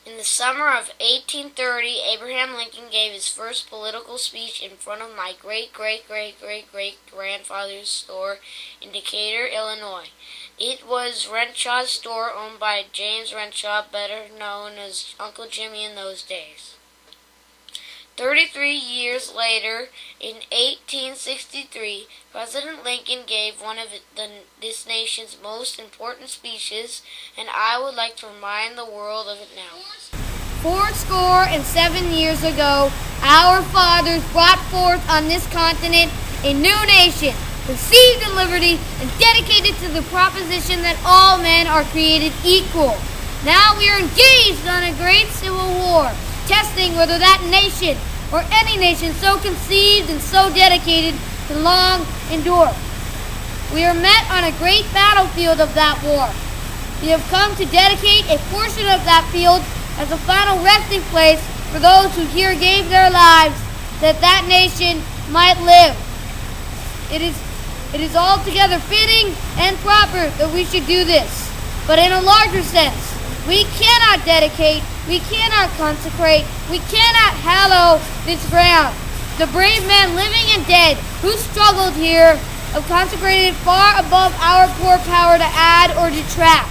In the summer of 1830, Abraham Lincoln gave his first political speech in front of my great-great-great-great-great-grandfather's store in Decatur, Illinois. It was Renshaw's store, owned by James Renshaw, better known as Uncle Jimmy in those days. 33 years later, in 1863, President Lincoln gave one of this nation's most important speeches, and I would like to remind the world of it now. fourscore and 7 years ago, our fathers brought forth on this continent a new nation, conceived in liberty and dedicated to the proposition that all men are created equal. Now we are engaged on a great civil war, testing whether that nation or any nation so conceived and so dedicated can long endure. We are met on a great battlefield of that war. We have come to dedicate a portion of that field as a final resting place for those who here gave their lives that that nation might live. It is altogether fitting and proper that we should do this. But in a larger sense, we cannot dedicate, we cannot consecrate, we cannot hallow this ground. The brave men, living and dead, who struggled here, have consecrated far above our poor power to add or detract.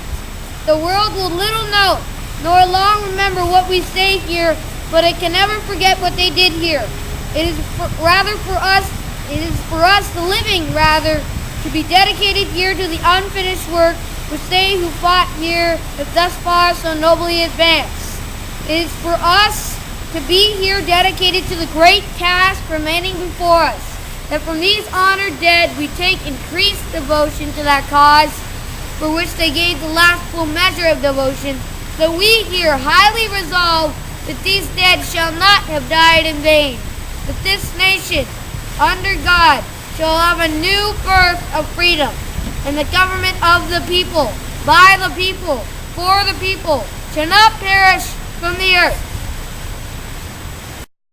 The world will little know, nor long remember what we say here, but it can never forget what they did here. It is for us, the living, rather, to be dedicated here to the unfinished work which they who fought here have thus far so nobly advanced. It is for us to be here dedicated to the great task remaining before us, that from these honored dead we take increased devotion to that cause for which they gave the last full measure of devotion, that we here highly resolve that these dead shall not have died in vain, that this nation, under God, shall have a new birth of freedom, and the government of the people, by the people, for the people, shall not perish from the earth.